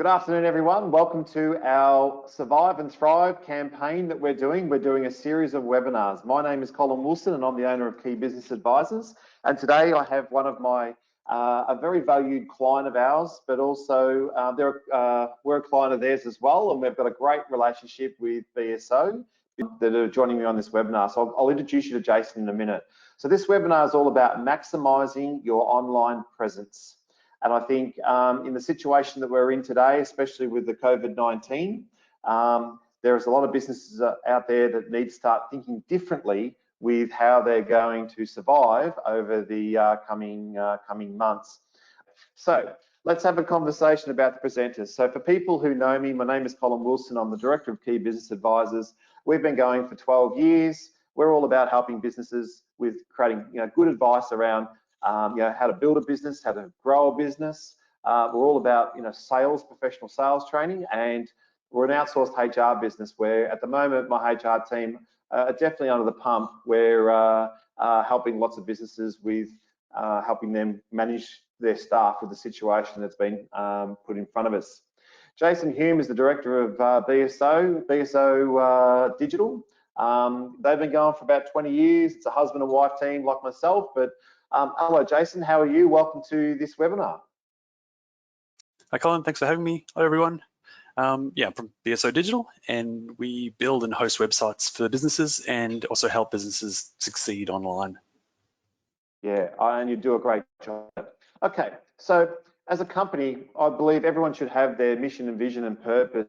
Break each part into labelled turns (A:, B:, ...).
A: Good afternoon, everyone. Welcome to our Survive and Thrive campaign that we're doing. We're doing a series of webinars. My name is Colin Wilson and I'm the owner of Key Business Advisors. And today I have one of my, a very valued client of ours, but also we're a client of theirs as well. And we've got a great relationship with BSO that are joining me on this webinar. So I'll introduce you to Jason in a minute. So this webinar is all about maximizing your online presence. And I think in the situation that we're in today, especially with the COVID-19, there's a lot of businesses out there that need to start thinking differently with how they're going to survive over the coming months. So let's have a conversation about the presenters. So for people who know me, my name is Colin Wilson. I'm the Director of Key Business Advisors. We've been going for 12 years. We're all about helping businesses with creating good advice around how to build a business, how to grow a business. We're all about sales, professional sales training, and we're an outsourced HR business where at the moment my HR team are definitely under the pump. We're helping lots of businesses with helping them manage their staff with the situation that's been put in front of us. Jason Hume is the Director of BSO Digital. They've been going for about 20 years. It's a husband and wife team like myself, but hello, Jason. How are you? Welcome to this webinar.
B: Hi, Colin. Thanks for having me. Hello, everyone. I'm from BSO Digital, and we build and host websites for businesses and also help businesses succeed online.
A: Yeah, and you do a great job. Okay, so as a company, I believe everyone should have their mission and vision and purpose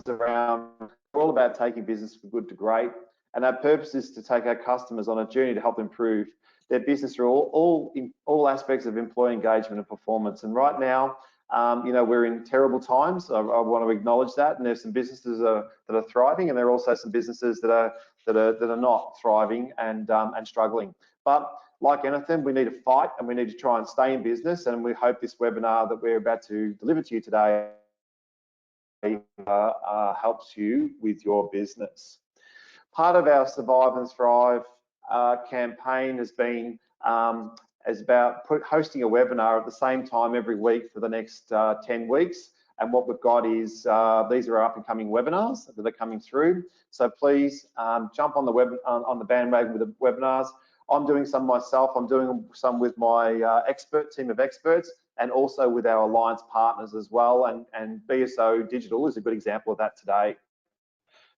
A: around. We're all about taking business from good to great, and our purpose is to take our customers on a journey to help improve their business through all aspects of employee engagement and performance. And right now, we're in terrible times. I want to acknowledge that. And there's some businesses that are thriving, and there are also some businesses that are not thriving and struggling. But like anything, we need to fight and we need to try and stay in business. And we hope this webinar that we're about to deliver to you today helps you with your business. Part of our Survive and Thrive campaign has been about hosting a webinar at the same time every week for the next 10 weeks. And what we've got is these are up and coming webinars that are coming through. So please jump on the bandwagon with the webinars. I'm doing some myself. I'm doing some with my team of experts, and also with our alliance partners as well. And BSO Digital is a good example of that today.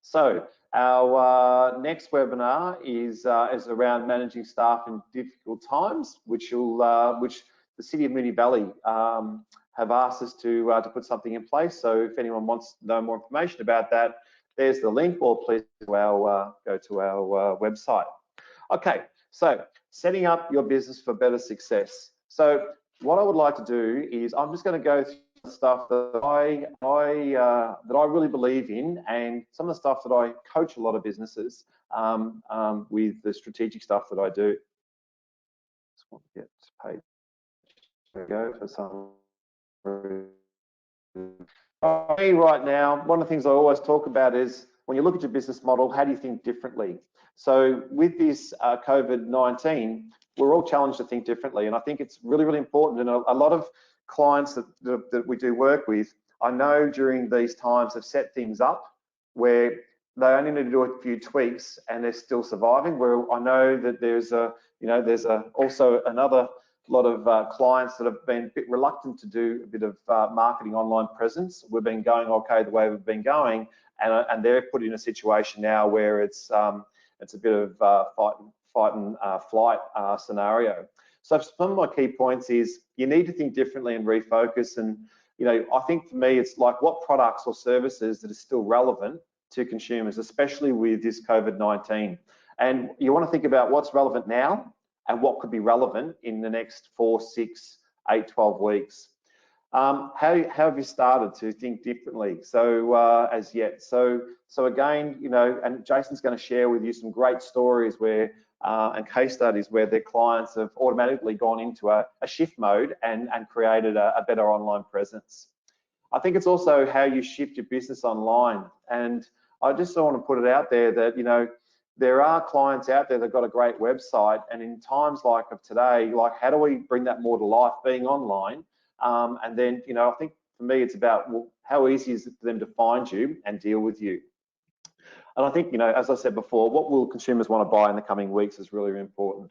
A: So our next webinar is around managing staff in difficult times, which the City of Moonee Valley have asked us to put something in place. So if anyone wants to know more information about that, there's the link, or please go to our website. Okay, so setting up your business for better success. So what I would like to do is I'm just going to go through stuff that I really believe in, and some of the stuff that I coach a lot of businesses with the strategic stuff that I do. Just want to get to page. There we go for some. Right now, one of the things I always talk about is when you look at your business model, how do you think differently? So with this COVID-19, we're all challenged to think differently, and I think it's really, really important. And a lot of clients that we do work with, I know during these times have set things up where they only need to do a few tweaks and they're still surviving. Where I know that there's also another lot of clients that have been a bit reluctant to do a bit of marketing online presence. We've been going okay the way we've been going, and they're put in a situation now where it's a bit of fight and flight scenario. So some of my key points is you need to think differently and refocus. And I think for me, it's like what products or services that are still relevant to consumers, especially with this COVID-19. And you want to think about what's relevant now and what could be relevant in the next 4, 6, 8, 12 weeks. How have you started to think differently? So as yet, so again, and Jason's going to share with you some great stories where and case studies where their clients have automatically gone into a shift mode and created a better online presence. I think it's also how you shift your business online. And I just want to put it out there that, there are clients out there that got a great website, and in times like of today, like how do we bring that more to life being online? And then, I think for for me, it's about, well, how easy is it for them to find you and deal with you? And I think, as I said before, what will consumers want to buy in the coming weeks is really important.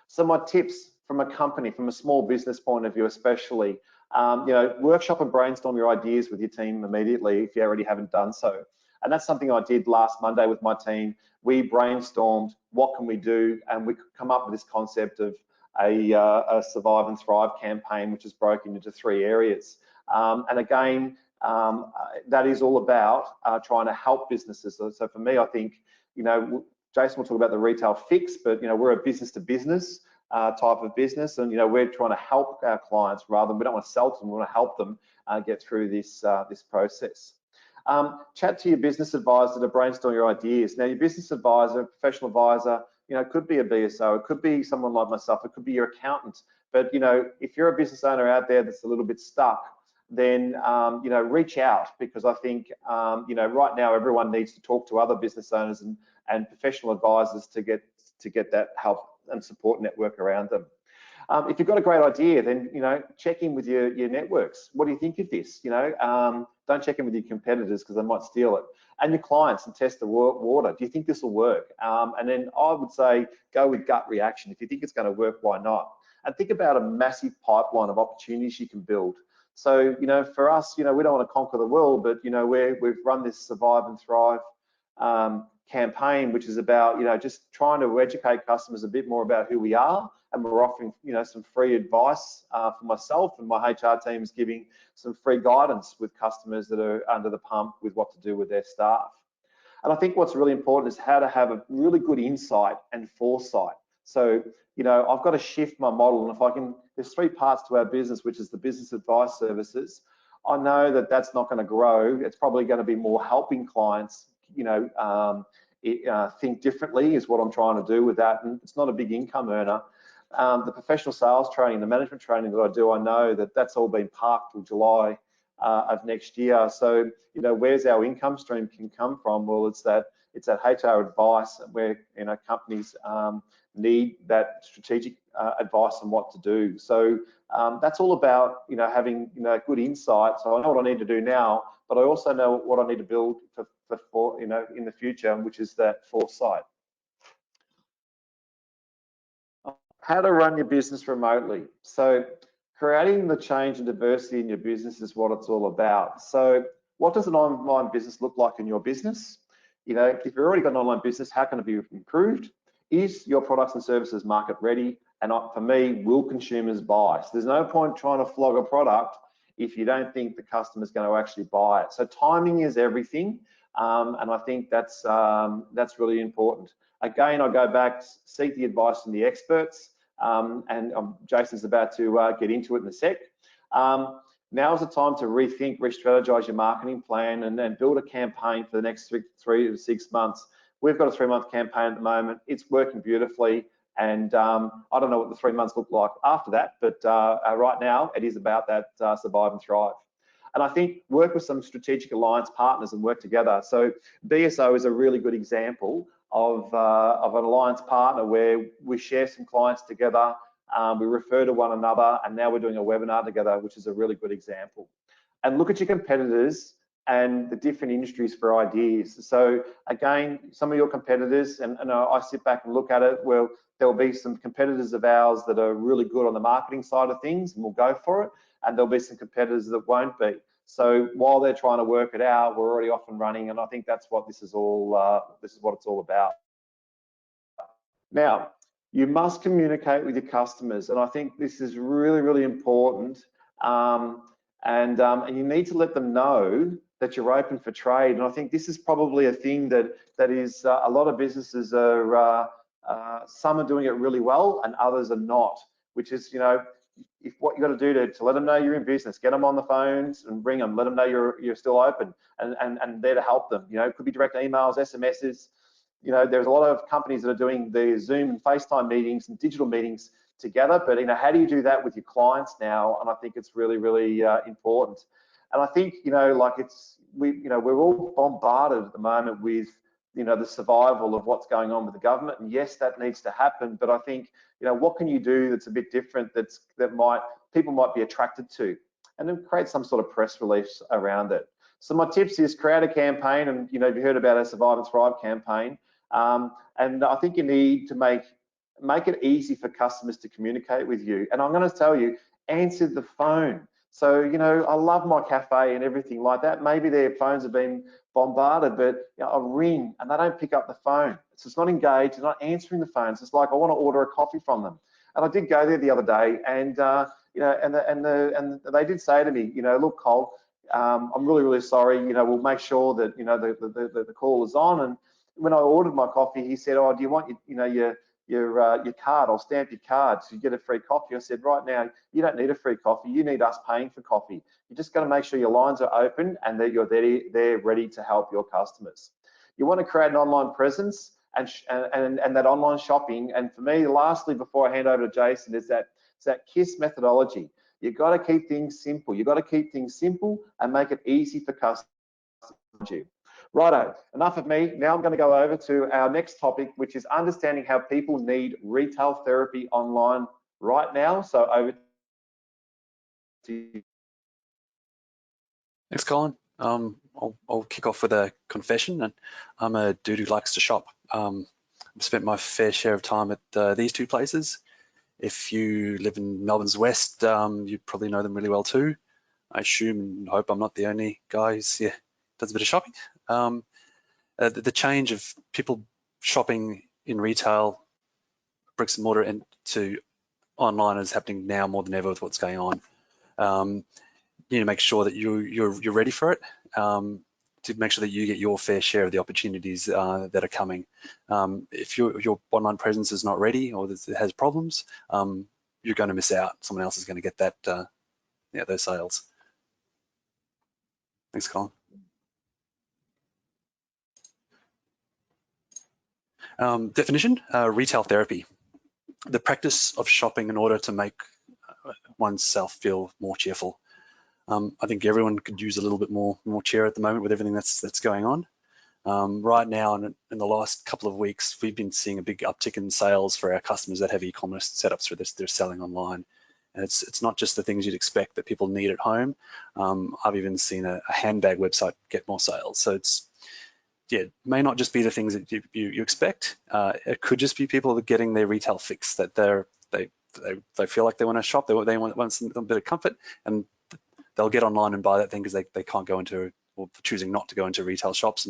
A: So my tips from a company, from a small business point of view especially, workshop and brainstorm your ideas with your team immediately if you already haven't done so. And that's something I did last Monday with my team. We brainstormed what can we do, and we could come up with this concept of a Survive and Thrive campaign, which is broken into 3 areas. And again, that is all about trying to help businesses. So for me, I think, Jason will talk about the retail fix, but we're a business to business type of business, and we're trying to help our clients rather than, we don't want to sell to them, we want to help them get through this this process. Chat to your business advisor to brainstorm your ideas. Now, your business advisor, professional advisor, it could be a BSO, it could be someone like myself, it could be your accountant. But if you're a business owner out there that's a little bit stuck, then reach out, because I think right now everyone needs to talk to other business owners and professional advisors to get that help and support network around them. If you've got a great idea, then check in with your networks. What do you think of this? Don't check in with your competitors because they might steal it. And your clients, and test the water. Do you think this will work? And then I would say go with gut reaction. If you think it's going to work, why not? And think about a massive pipeline of opportunities you can build. So for us, we don't want to conquer the world, but we've run this Survive and Thrive campaign, which is about just trying to educate customers a bit more about who we are, and we're offering some free advice for myself, and my HR team is giving some free guidance with customers that are under the pump with what to do with their staff. And I think what's really important is how to have a really good insight and foresight. So I've got to shift my model, and if I can, there's 3 parts to our business, which is the business advice services. I know that that's not going to grow. It's probably going to be more helping clients think differently is what I'm trying to do with that, and it's not a big income earner. The professional sales training, the management training that I do, I know that that's all been parked till July of next year. So where's our income stream can come from? Well, it's that HR advice where companies need that strategic advice on what to do. So that's all about having good insight. So I know what I need to do now, but I also know what I need to build for in the future, which is that foresight. How to run your business remotely. So creating the change and diversity in your business is what it's all about. So what does an online business look like in your business? If you've already got an online business, how can it be improved? Is your products and services market ready? And for me, will consumers buy? So there's no point trying to flog a product if you don't think the customer's going to actually buy it. So timing is everything, and I think that's really important. Again, I go back, seek the advice from the experts, and Jason's about to get into it in a sec. Now's the time to rethink, re-strategize your marketing plan, and then build a campaign for the next 3 to 6 months. We've got a 3-month campaign at the moment. It's working beautifully, and I don't know what the 3 months look like after that, but right now it is about that Survive and Thrive. And I think work with some strategic alliance partners and work together. So BSO is a really good example of an alliance partner where we share some clients together, we refer to one another, and now we're doing a webinar together, which is a really good example. And look at your competitors and the different industries for ideas. So again, some of your competitors, and I sit back and look at it, well, there'll be some competitors of ours that are really good on the marketing side of things, and we'll go for it, and there'll be some competitors that won't be. So while they're trying to work it out, we're already off and running, and I think that's what this is what it's all about. Now, you must communicate with your customers, and I think this is really, really important. And you need to let them know that you're open for trade. And I think this is probably a thing that is a lot of businesses are. Some are doing it really well, and others are not. Which is, if what you got to do to let them know you're in business, get them on the phones and ring them, let them know you're still open, and there to help them. It could be direct emails, SMSs. There's a lot of companies that are doing the Zoom and FaceTime meetings and digital meetings together, but how do you do that with your clients now? And I think it's really, really important. And I think we're all bombarded at the moment with the survival of what's going on with the government, and yes, that needs to happen. But I think what can you do that's a bit different, that people might be attracted to? and then create some sort of press release around it. So my tips is create a campaign, and you heard about our Survive and Thrive campaign, and I think you need to make it easy for customers to communicate with you. And I'm going to tell you, answer the phone. So, I love my cafe and everything like that. Maybe their phones have been bombarded, but I ring and they don't pick up the phone. So it's not engaged, they're not answering the phones. It's like, I want to order a coffee from them. And I did go there the other day, and and they did say to me, look, Cole, I'm really, really sorry. We'll make sure that the call is on. And when I ordered my coffee, he said, oh, do you want your card? I'll stamp your card so you get a free coffee. I said, right now, you don't need a free coffee. You need us paying for coffee. You just got to make sure your lines are open and that you're there ready to help your customers. You want to create an online presence and that online shopping. And for me, lastly, before I hand over to Jason, is that KISS methodology. You've got to keep things simple. You've got to keep things simple and make it easy for customers. Righto, enough of me. Now I'm going to go over to our next topic, which is understanding how people need retail therapy online right now. So over to you.
B: Thanks, Colin. I'll kick off with a confession. And I'm a dude who likes to shop. I've spent my fair share of time at these two places. If you live in Melbourne's West, you probably know them really well too. I assume and hope I'm not the only guy who's does a bit of shopping. The change of people shopping in retail, bricks and mortar, and to online is happening now more than ever with what's going on. You need to make sure that you're ready for it, to make sure that you get your fair share of the opportunities that are coming. If your online presence is not ready or it has problems, you're going to miss out. Someone else is going to get that those sales. Thanks, Colin. Definition, retail therapy. The practice of shopping in order to make oneself feel more cheerful. I think everyone could use a little bit more cheer at the moment with everything that's going on. Right now, in the last couple of weeks, we've been seeing a big uptick in sales for our customers that have e-commerce setups for this. They're selling online. And it's not just the things you'd expect that people need at home. I've even seen a handbag website get more sales. So it may not just be the things that you expect. It could just be people getting their retail fix, that they feel like they want to shop, they want some bit of comfort, and they'll get online and buy that thing because they can't go into, or choosing not to go into retail shops,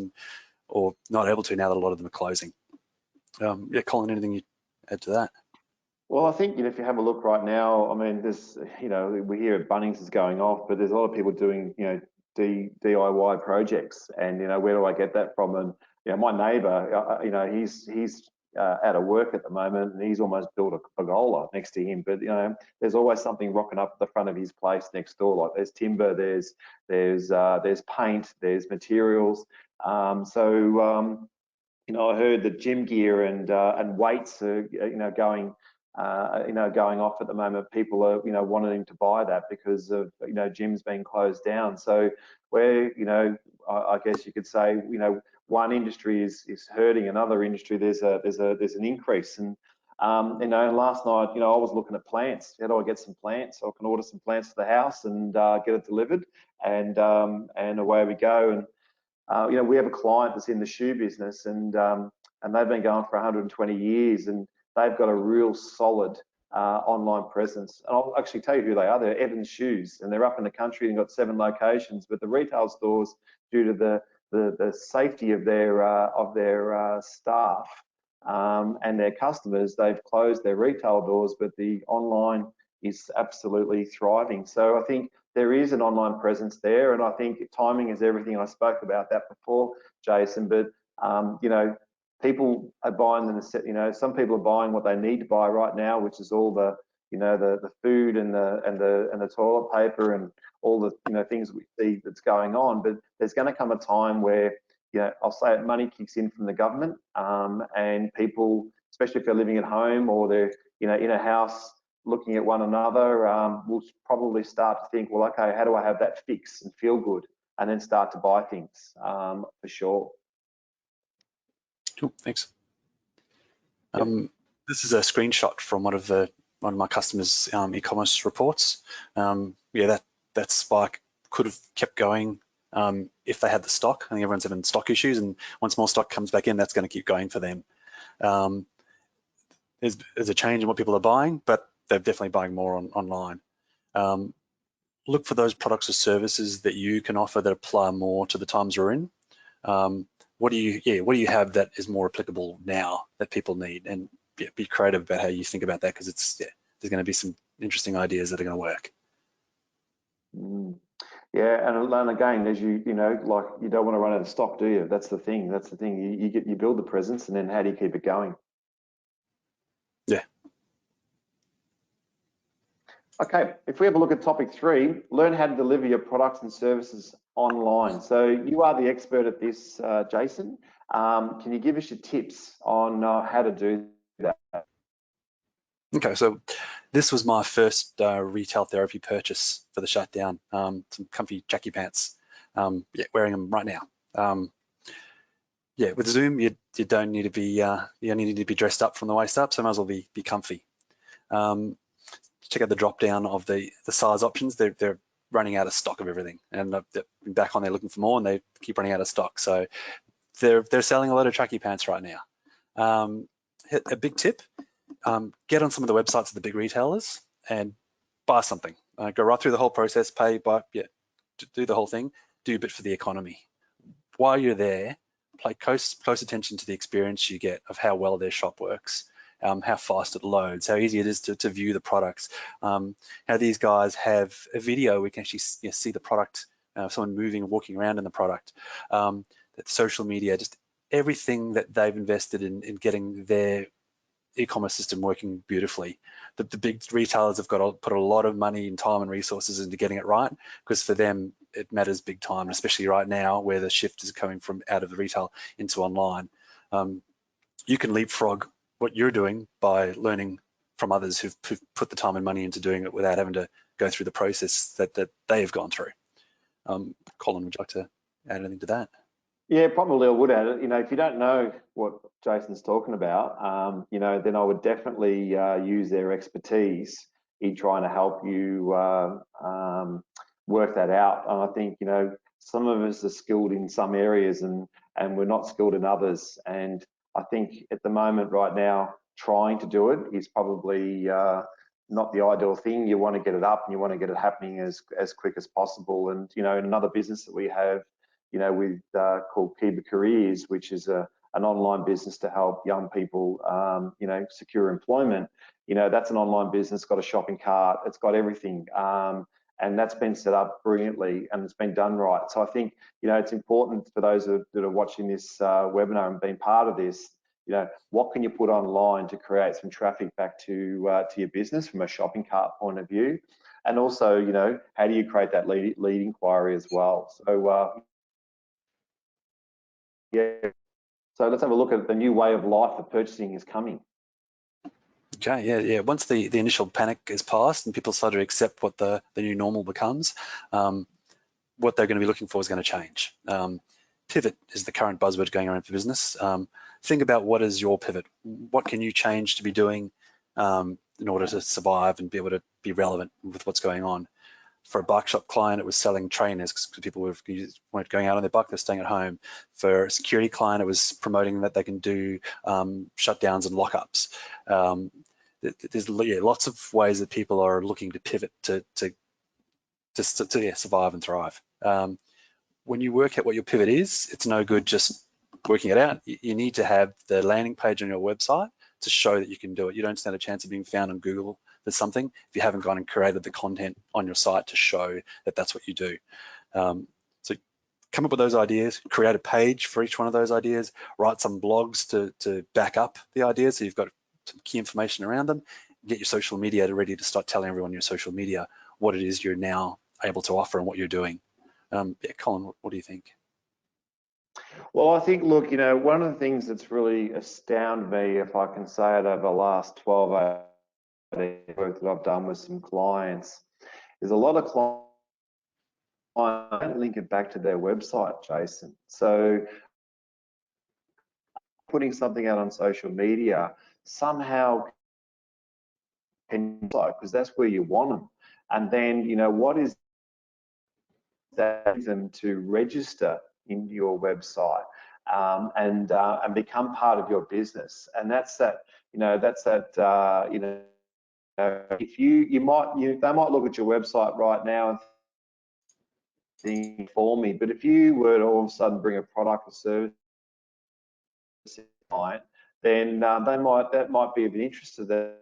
B: or not able to now that a lot of them are closing. Colin, anything you'd add to that?
A: Well, I think if you have a look right now, I mean, there's we hear Bunnings is going off, but there's a lot of people doing DIY projects, and where do I get that from? And my neighbour, he's out of work at the moment, and he's almost built a pergola next to him. But there's always something rocking up at the front of his place next door. Like there's timber, there's paint, there's materials. I heard that gym gear and weights are going off at the moment. People are wanting to buy that because of gyms being closed down. So where I guess you could say one industry is hurting another industry, there's an increase. And last night I was looking at plants. How do I get some plants? I can order some plants to the house and get it delivered, and away we go. And we have a client that's in the shoe business, and they've been going for 120 years, and they've got a real solid online presence. And I'll actually tell you who they are. They're Evans Shoes, and they're up in the country and got 7 locations. But the retail stores, due to the safety of their staff and their customers, they've closed their retail doors, but the online is absolutely thriving. So I think there is an online presence there, and I think timing is everything. I spoke about that before, Jason, but people are buying some people are buying what they need to buy right now, which is all the the food and the toilet paper and all the things we see that's going on. But there's going to come a time where I'll say it, money kicks in from the government, and people, especially if they're living at home or they're in a house looking at one another, will probably start to think, well, okay, how do I have that fix and feel good, and then start to buy things, for sure.
B: Cool, thanks. Yep. This is a screenshot from one of my customers' e-commerce reports. That that spike could have kept going if they had the stock. I think everyone's having stock issues, and once more stock comes back in, that's going to keep going for them. There's a change in what people are buying, but they're definitely buying more online. Look for those products or services that you can offer that apply more to the times we're in. What do you have that is more applicable now that people need? And be creative about how you think about that, because there's going to be some interesting ideas that are going to work.
A: Yeah, and again, as you know, like, you don't want to run out of stock, do you? That's the thing. That's the thing. You build the presence, and then how do you keep it going?
B: Yeah.
A: Okay, if we have a look at topic 3, learn how to deliver your products and services online. So you are the expert at this, Jason. Can you give us your tips on how to do that?
B: Okay, so this was my first retail therapy purchase for the shutdown. Some comfy Jackie pants. Wearing them right now. With Zoom, you don't need to be you only need to be dressed up from the waist up, so might as well be comfy. Check out the drop down of the size options. They're running out of stock of everything, and they're back on there looking for more, and they keep running out of stock. So they're selling a lot of tracky pants right now. A big tip: get on some of the websites of the big retailers and buy something. Go right through the whole process, pay, buy, do the whole thing. Do a bit for the economy. While you're there, pay close attention to the experience you get of how well their shop works. How fast it loads, how easy it is to view the products, how these guys have a video we can actually see the product, someone moving and walking around in the product, that social media, just everything that they've invested in getting their e-commerce system working beautifully. The big retailers have got to put a lot of money and time and resources into getting it right, because for them it matters big time, especially right now where the shift is coming from out of the retail into online. You can leapfrog what you're doing by learning from others who've put the time and money into doing it without having to go through the process that they have gone through. Colin, would you like to add anything to that?
A: Yeah, probably I would add it. If you don't know what Jason's talking about, then I would definitely use their expertise in trying to help you work that out. And I think, some of us are skilled in some areas and we're not skilled in others. And I think at the moment right now, trying to do it is probably not the ideal thing. You want to get it up and you want to get it happening as quick as possible. And, in another business that we have, with called Kiba Careers, which is an online business to help young people, secure employment. That's an online business, got a shopping cart, it's got everything. And that's been set up brilliantly and it's been done right. So I think, it's important for those that are watching this webinar and being part of this, what can you put online to create some traffic back to your business from a shopping cart point of view? And also, how do you create that lead inquiry as well? So, so let's have a look at the new way of life of purchasing is coming.
B: Okay, yeah. Once the initial panic is passed and people start to accept what the new normal becomes, what they're going to be looking for is going to change. Pivot is the current buzzword going around for business. Think about what is your pivot. What can you change to be doing in order to survive and be able to be relevant with what's going on? For a bike shop client, it was selling trainers because people weren't going out on their bike, they're staying at home. For a security client, it was promoting that they can do shutdowns and lockups. There's lots of ways that people are looking to pivot to survive and thrive. When you work out what your pivot is, it's no good just working it out. You need to have the landing page on your website to show that you can do it. You don't stand a chance of being found on Google for something if you haven't gone and created the content on your site to show that that's what you do. So come up with those ideas, create a page for each one of those ideas, write some blogs to back up the ideas so you've got some key information around them, get your social media ready to start telling everyone on your social media what it is you're now able to offer and what you're doing. Colin, what do you think?
A: Well, I think, look, one of the things that's really astounded me, if I can say it, over the last 12 work that I've done with some clients, is a lot of clients don't link it back to their website, Jason. So putting something out on social media somehow can, because that's where you want them. And then, what is them to register into your website and become part of your business. And that's that, if they might look at your website right now and think for me, but if you were to all of a sudden bring a product or service client, then that might be of interest to them,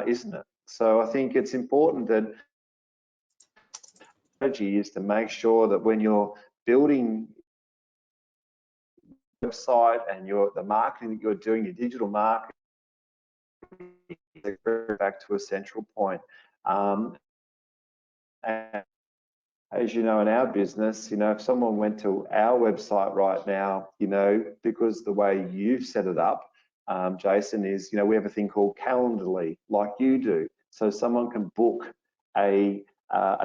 A: isn't it? So I think it's important that strategy is to make sure that when you're building website and the marketing that you're doing, your digital marketing, back to a central point. And as you know, in our business, if someone went to our website right now, because the way you've set it up, Jason, is, we have a thing called Calendly, like you do. So someone can book a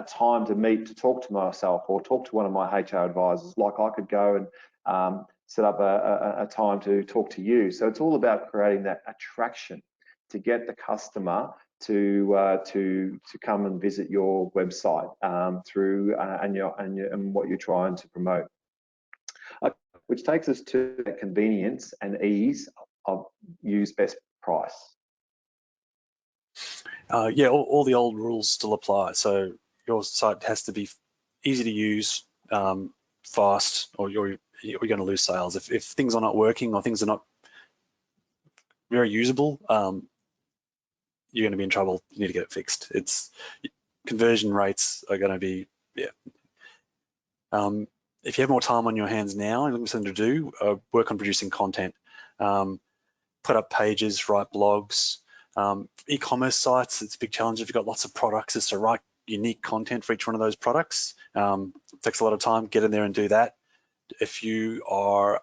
A: time to meet, to talk to myself or talk to one of my HR advisors. Like I could go and set up a time to talk to you. So it's all about creating that attraction to get the customer to come and visit your website through and what you're trying to promote, which takes us to convenience and ease of use best price.
B: Yeah, all the old rules still apply. So your site has to be easy to use, fast, or you're going to lose sales. If things are not working or things are not very usable, you're going to be in trouble. You need to get it fixed. Conversion rates are going to be, if you have more time on your hands now and looking for something to do, work on producing content, put up pages, write blogs. E-commerce sites, it's a big challenge if you've got lots of products, is to write unique content for each one of those products. It takes a lot of time. Get in there and do that. If you are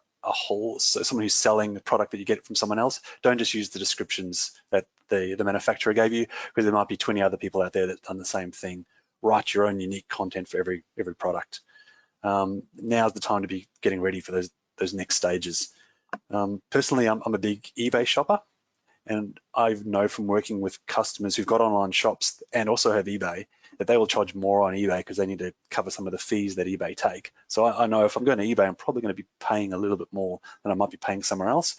B: someone who's selling the product that you get from someone else, don't just use the descriptions that the manufacturer gave you, because there might be 20 other people out there that've done the same thing. Write your own unique content for every product. Now's the time to be getting ready for those next stages. Personally, I'm a big eBay shopper, and I know from working with customers who've got online shops and also have eBay that they will charge more on eBay because they need to cover some of the fees that eBay take. So I know if I'm going to eBay, I'm probably going to be paying a little bit more than I might be paying somewhere else.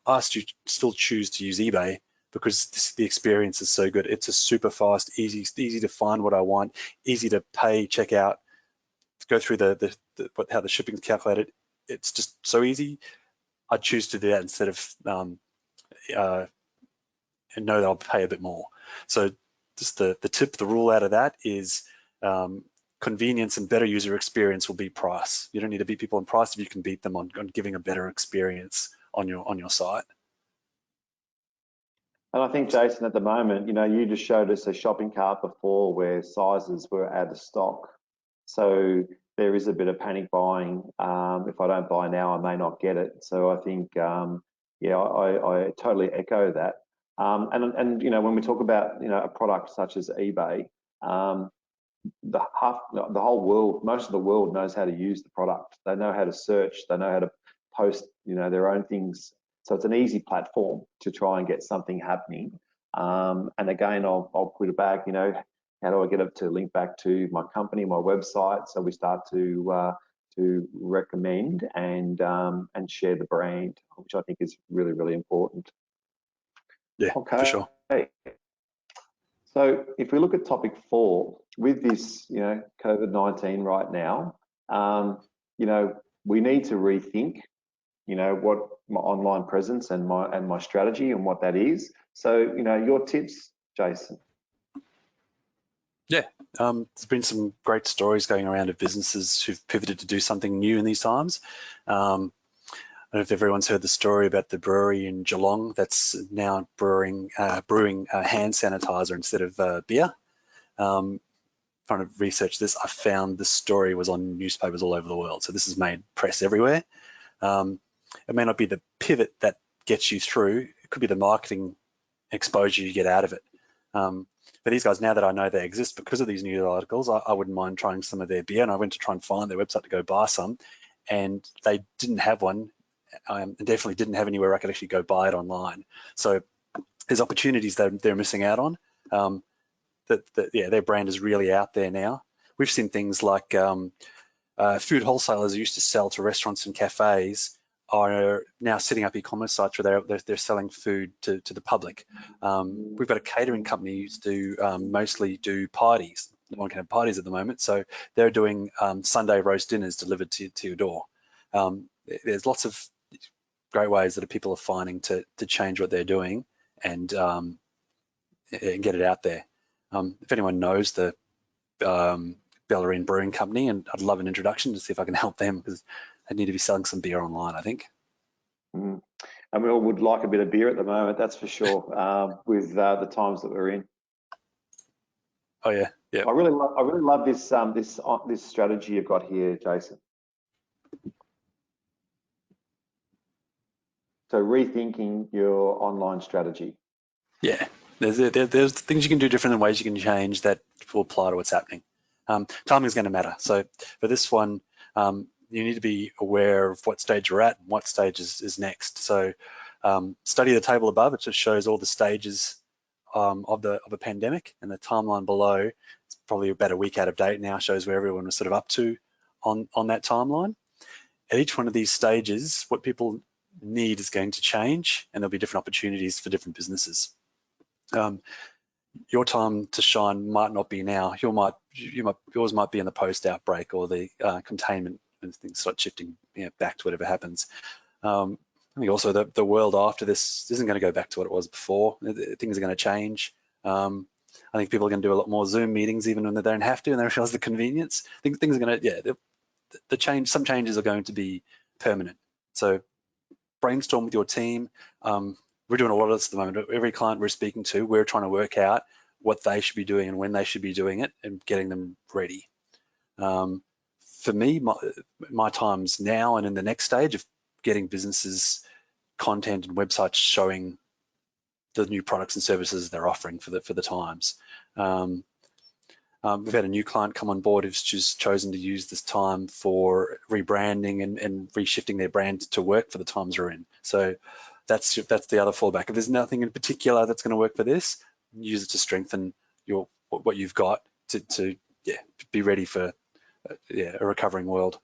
B: I still choose to use eBay because the experience is so good. It's a super fast, easy to find what I want, easy to pay, check out, go through how the shipping's calculated. It's just so easy. I choose to do that instead of and know that I'll pay a bit more. So just the rule out of that is convenience and better user experience will beat price. You don't need to beat people on price if you can beat them on giving a better experience on your site.
A: And I think, Jason, at the moment, you just showed us a shopping cart before where sizes were out of stock. So there is a bit of panic buying. If I don't buy now, I may not get it. So I think, yeah, I totally echo that. And when we talk about a product such as eBay, the whole world, most of the world knows how to use the product. They know how to search. They know how to post their own things. So it's an easy platform to try and get something happening. And again, I'll put it back. How do I get it to link back to my company, my website? So we start to recommend and share the brand, which I think is really, really important.
B: Yeah,
A: okay.
B: For sure.
A: So if we look at topic 4, with this, COVID-19 right now, we need to rethink, what my online presence and my strategy and what that is. So, your tips, Jason.
B: Yeah, there's been some great stories going around of businesses who've pivoted to do something new in these times. I don't know if everyone's heard the story about the brewery in Geelong that's now brewing hand sanitizer instead of beer. Trying to research this, I found the story was on newspapers all over the world. So this has made press everywhere. It may not be the pivot that gets you through. It could be the marketing exposure you get out of it. But these guys, now that I know they exist because of these news articles, I wouldn't mind trying some of their beer. And I went to try and find their website to go buy some, and they didn't have one. And definitely didn't have anywhere I could actually go buy it online. So there's opportunities that they're missing out on. Yeah, their brand is really out there now. we've seen things like food wholesalers who used to sell to restaurants and cafes are now setting up e-commerce sites where they're selling food to the public. We've got a catering company who used to mostly do parties. No one can have parties at the moment, so they're doing Sunday roast dinners delivered to your door. There's lots of great ways that people are finding to change what they're doing and get it out there. If anyone knows the Bellarine Brewing Company, and I'd love an introduction to see if I can help them, because they need to be selling some beer online, I think.
A: And we all would like a bit of beer at the moment, that's for sure, with the times that we're in.
B: Oh yeah, yeah.
A: I really love this this strategy you've got here, Jason. So rethinking your online strategy.
B: Yeah, there's things you can do different and ways you can change that will apply to what's happening. Timing is going to matter. So for this one, you need to be aware of what stage you're at and what stage is next. So study the table above. It just shows all the stages of a pandemic, and the timeline below, it's probably about a week out of date now, shows where everyone was sort of up to on that timeline. At each one of these stages, what people need is going to change, and there'll be different opportunities for different businesses. Your time to shine might not be now. Yours might be in the post outbreak or the containment, and things start shifting back to whatever happens. I think also the world after this isn't going to go back to what it was before. Things are going to change. I think people are going to do a lot more Zoom meetings even when they don't have to, and they realize the convenience. Things are going to, some changes are going to be permanent. So brainstorm with your team. We're doing a lot of this at the moment. Every client we're speaking to, we're trying to work out what they should be doing and when they should be doing it and getting them ready. For me, my time's now and in the next stage of getting businesses content and websites showing the new products and services they're offering for the times. We've had a new client come on board who's just chosen to use this time for rebranding and reshifting their brand to work for the times we're in. So that's the other fallback. If there's nothing in particular that's going to work for this, use it to strengthen what you've got to be ready for a recovering world.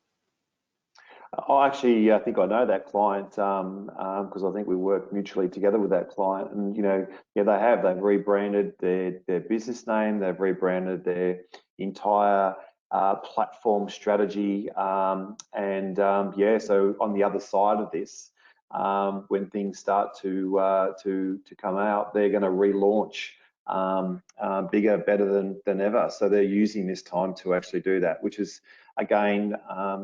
A: I actually think I know that client because I think we work mutually together with that client, and they've rebranded their business name, they've rebranded their entire platform strategy, so on the other side of this, when things start to come out, they're going to relaunch bigger, better than ever. So they're using this time to actually do that, which is, again,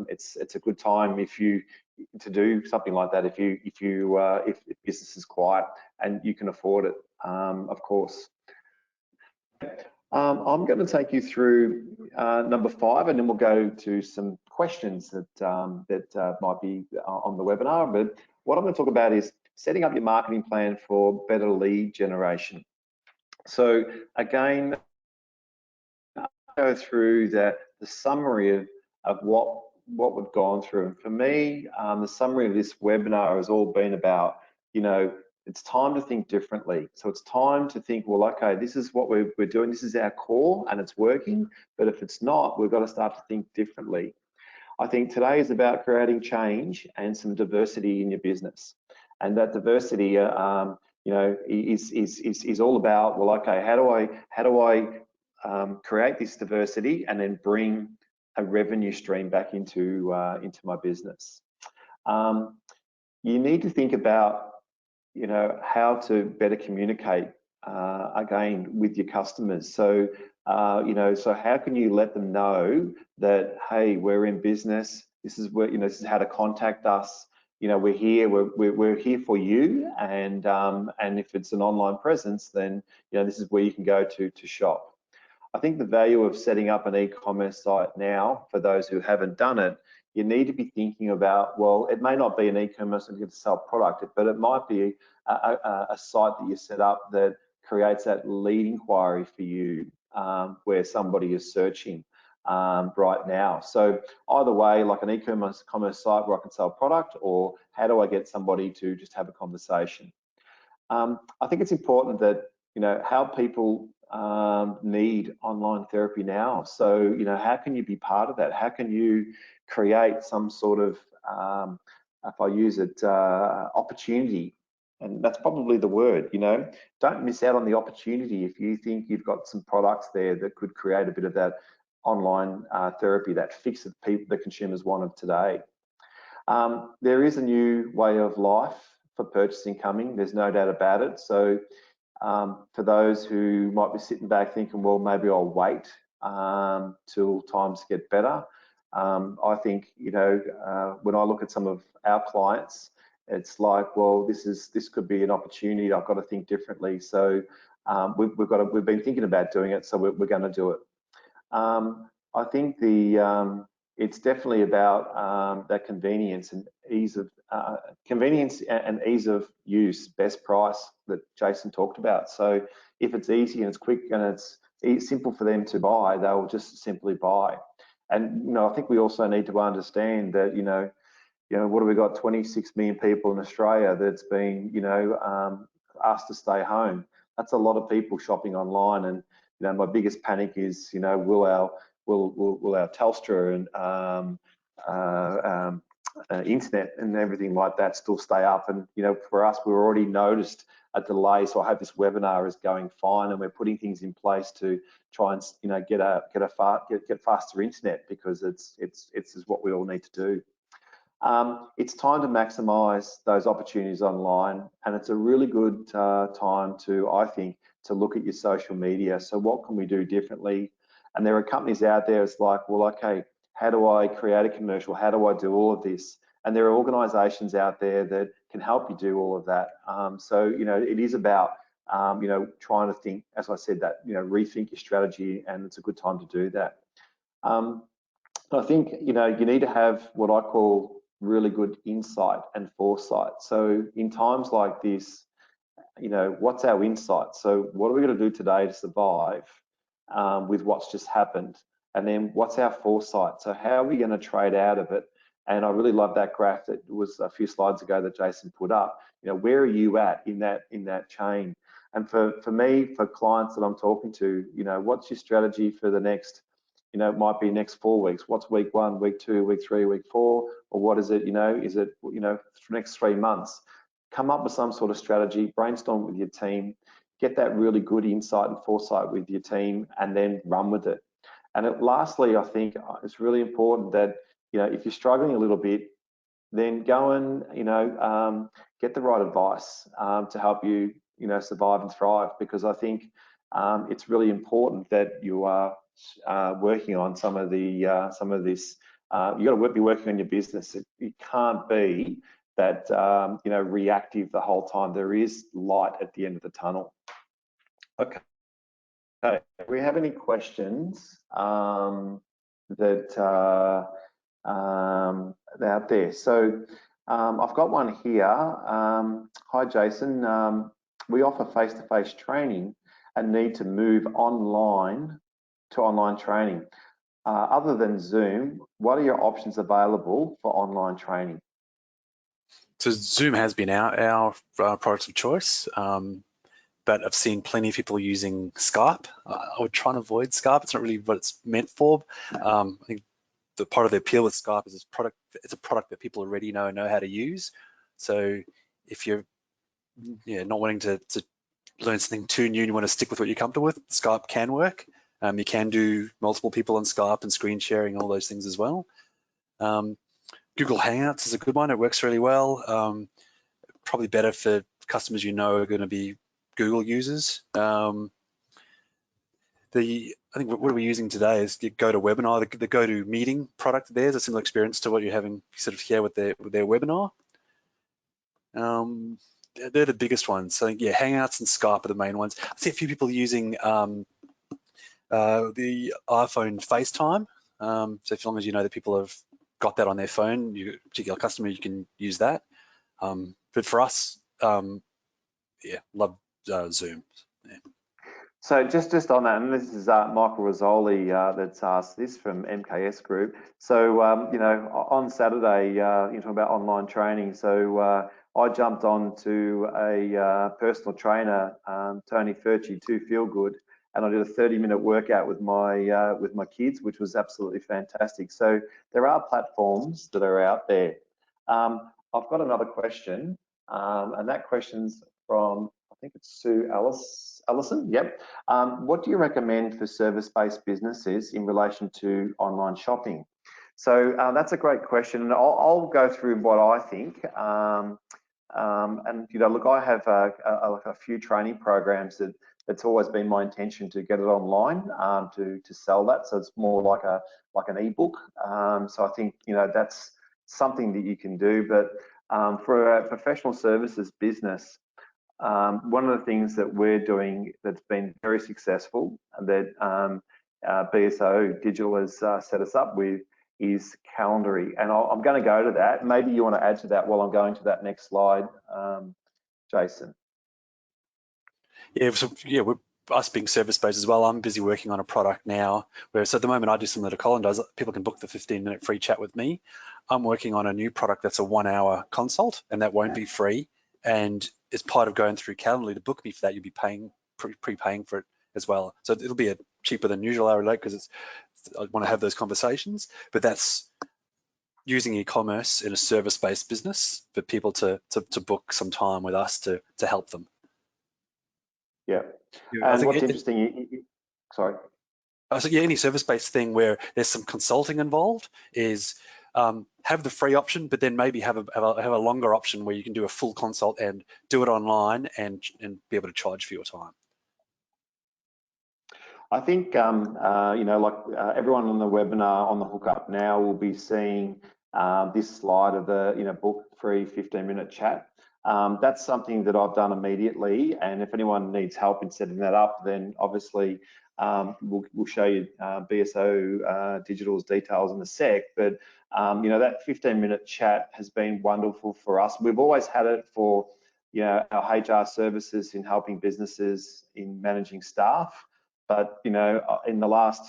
A: it's a good time to do something like that if business is quiet and you can afford it, of course. I'm going to take you through number 5, and then we'll go to some questions that might be on the webinar. But what I'm going to talk about is setting up your marketing plan for better lead generation. So again, I'll go through the summary of what we've gone through. And for me, the summary of this webinar has all been about, it's time to think differently. So it's time to think, well, okay, this is what we're doing. This is our core and it's working. But if it's not, we've got to start to think differently. I think today is about creating change and some diversity in your business. And that diversity, is all about, well, okay, how do I create this diversity and then bring a revenue stream back into my business? You need to think about how to better communicate again with your customers. So so how can you let them know that, hey, we're in business, this is where this is how to contact us, we're here, we're here for you, and if it's an online presence, then this is where you can go to shop. I think the value of setting up an e-commerce site now, for those who haven't done it, you need to be thinking about, well, it may not be an e-commerce and you can sell product, but it might be a site that you set up that creates that lead inquiry for you, where somebody is searching right now. So either way, like an e-commerce site where I can sell product, or how do I get somebody to just have a conversation? I think it's important that how people need online therapy now. So, you know, how can you be part of that? How can you create some sort of, if I use it, opportunity? And that's probably the word, you know. Don't miss out on the opportunity if you think you've got some products there that could create a bit of that online therapy, that fix that the consumers want of today. There is a new way of life for purchasing coming, there's no doubt about it. So for those who might be sitting back thinking, well, maybe I'll wait till times get better. I think, you know, when I look at some of our clients, it's like, well, this could be an opportunity. I've got to think differently. So we've been thinking about doing it, so we're going to do it. I think it's definitely about that convenience and ease of ease of use, best price that Jason talked about. So if it's easy and it's quick and it's simple for them to buy, they'll just simply buy. And you know, I think we also need to understand that you know, what have we got? 26 million people in Australia that's been asked to stay home. That's a lot of people shopping online, and you know, my biggest panic is, you know, will our Telstra and internet and everything like that still stay up? And you know, for us, we've already noticed a delay. So I hope this webinar is going fine, and we're putting things in place to try and get faster internet, because it's what we all need to do. It's time to maximise those opportunities online, and it's a really good time to, I think, to look at your social media. So what can we do differently? And there are companies out there, it's like, well, okay, how do I create a commercial? How do I do all of this? And there are organisations out there that can help you do all of that. So, you know, it is about, you know, trying to think, as I said, that, you know, rethink your strategy, and it's a good time to do that. I think, you know, you need to have what I call really good insight and foresight. So in times like this, you know, what's our insight? So what are we going to do today to survive with what's just happened? And then what's our foresight? So how are we going to trade out of it? And I really love that graph that was a few slides ago that Jason put up. You know, where are you at in that chain? And for me, for clients that I'm talking to, you know, what's your strategy for the next, you know, it might be next 4 weeks. What's week 1, week 2, week 3, week 4, or what is it? You know, is it, you know, for the next 3 months? Come up with some sort of strategy, brainstorm with your team, get that really good insight and foresight with your team, and then run with it. And lastly, I think it's really important that, you know, if you're struggling a little bit, then go and, you know, get the right advice to help you, you know, survive and thrive. Because I think it's really important that you are working on some of this. You got to be working on your business. It can't be that you know, reactive the whole time. There is light at the end of the tunnel. Okay. Do we have any questions that out there? So I've got one here. Hi, Jason. We offer face-to-face training and need to move online to online training. Other than Zoom, what are your options available for online training?
B: So Zoom has been our product of choice, but I've seen plenty of people using Skype. I would try and avoid Skype. It's not really what it's meant for. I think the part of the appeal with Skype is it's a product that people already know how to use. So if you're not wanting to learn something too new and you want to stick with what you're comfortable with, Skype can work. You can do multiple people on Skype and screen sharing and all those things as well. Google Hangouts is a good one. It works really well. Probably better for customers you know are going to be Google users. I think what we're using today is GoToWebinar. The GoToMeeting product there is a similar experience to what you're having sort of here with their webinar. They're the biggest ones. So yeah, Hangouts and Skype are the main ones. I see a few people using the iPhone FaceTime. So as long as you know that people have got that on their phone, you particular customer, you can use that. But for us, yeah, love Zoom. Yeah.
A: So just on that, and this is Michael Rizzoli that's asked this from MKS Group. So you know, on Saturday, you're talking about online training. So I jumped on to a personal trainer, Tony Furchi, to Feel Good, and I did a 30-minute workout with my kids, which was absolutely fantastic. So there are platforms that are out there. I've got another question, and that question's from, I think it's Sue Allison. Yep. What do you recommend for service-based businesses in relation to online shopping? So that's a great question, and I'll go through what I think. And look, I have a few training programs that's always been my intention to get it online to sell that. So it's more like an ebook. So I think that's something that you can do. But for a professional services business, one of the things that we're doing that's been very successful and that BSO Digital has set us up with is Calendly. And I'm going to go to that. Maybe you want to add to that while I'm going to that next slide, Jason.
B: Yeah, so yeah, we're us being service-based as well. I'm busy working on a product now where, so at the moment I do similar to Colin does, people can book the 15-minute free chat with me. I'm working on a new product that's a 1-hour consult, and that won't be free. And as part of going through Calendly to book me for that, you'll be paying, prepaying for it as well. So it'll be a cheaper than usual hourly rate because I want to have those conversations, but that's using e-commerce in a service-based business for people to book some time with us to help them.
A: Yeah, and what's interesting, sorry.
B: So yeah, any service-based thing where there's some consulting involved is have the free option, but then maybe have a longer option where you can do a full consult and do it online and be able to charge for your time.
A: I think everyone on the webinar on the hookup now will be seeing this slide of the book free 15-minute chat. That's something that I've done immediately, and if anyone needs help in setting that up, then obviously we'll show you BSO Digital's details in a sec. But that 15-minute chat has been wonderful for us. We've always had it for our HR services in helping businesses in managing staff. But in the last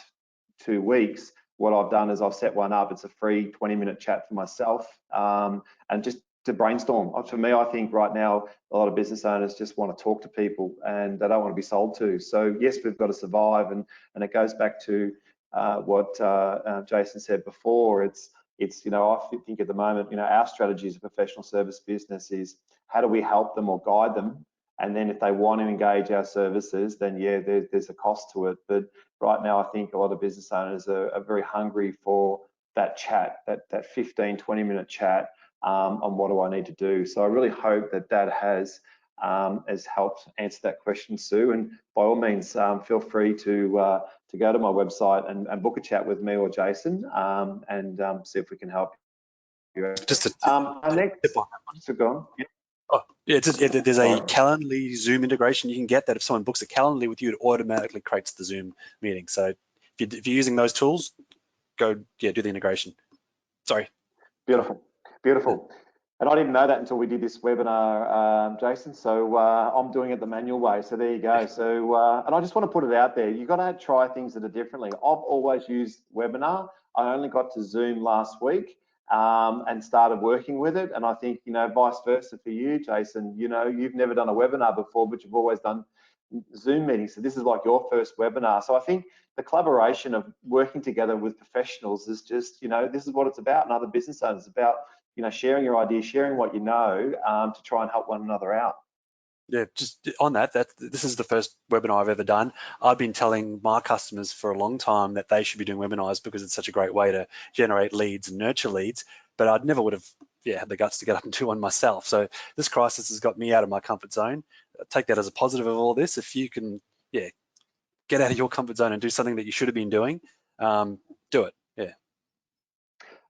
A: 2 weeks, what I've done is I've set one up. It's a free 20-minute chat for myself, and just to brainstorm. For me, I think right now a lot of business owners just want to talk to people and they don't want to be sold to. So yes, we've got to survive, and it goes back to what Jason said before. I think at the moment, our strategy as a professional service business is how do we help them or guide them. And then if they want to engage our services, then yeah, there's a cost to it. But right now, I think a lot of business owners are very hungry for that chat, that 15, 20-minute chat on what do I need to do. So I really hope that has helped answer that question, Sue. And by all means, feel free to go to my website and book a chat with me or Jason and see if we can help you.
B: Just a
A: next,
B: tip on that one.
A: So go on. Yeah.
B: Oh, yeah, there's a Calendly Zoom integration you can get that if someone books a Calendly with you, it automatically creates the Zoom meeting. So if you're using those tools, do the integration. Sorry.
A: Beautiful, beautiful. And I didn't know that until we did this webinar, Jason. So I'm doing it the manual way. So there you go. So and I just want to put it out there. You've got to try things that are differently. I've always used webinar. I only got to Zoom last week. And started working with it, and I think vice versa for you, Jason. You've never done a webinar before, but you've always done Zoom meetings, so this is like your first webinar. So I think the collaboration of working together with professionals is just this is what it's about, and other business owners. It's about sharing your ideas, sharing what you know, to try and help one another out.
B: Yeah, just on that, this is the first webinar I've ever done. I've been telling my customers for a long time that they should be doing webinars because it's such a great way to generate leads and nurture leads, but I never would have had the guts to get up and do one myself. So this crisis has got me out of my comfort zone. Take that as a positive of all this. If you can, get out of your comfort zone and do something that you should have been doing, do it. Yeah.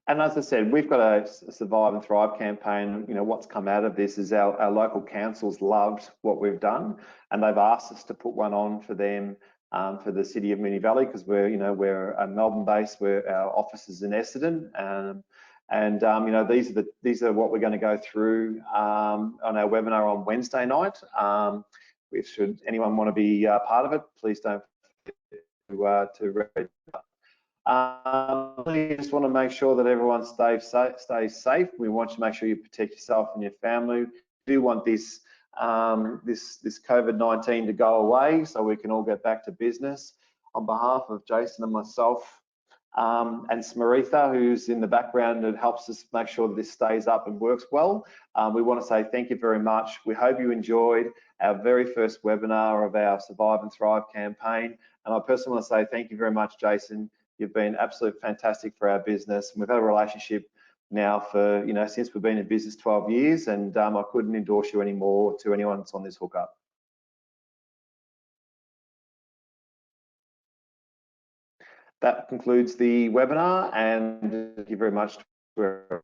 A: And as I said, we've got a Survive and Thrive campaign. What's come out of this is our local councils loved what we've done, and they've asked us to put one on for them for the city of Moonee Valley, because we're Melbourne-based. Our office is in Essendon, these are what we're going to go through on our webinar on Wednesday night. Should anyone want to be part of it, please don't forget to register. We just want to make sure that everyone stays safe. We want you to make sure you protect yourself and your family. We do want this this COVID-19 to go away so we can all get back to business. On behalf of Jason and myself, and Smaritha, who's in the background and helps us make sure that this stays up and works well. We want to say thank you very much. We hope you enjoyed our very first webinar of our Survive and Thrive campaign. And I personally want to say thank you very much, Jason. You've been absolutely fantastic for our business. We've had a relationship now for, since we've been in business 12 years, and I couldn't endorse you anymore to anyone that's on this hookup. That concludes the webinar, and thank you very much to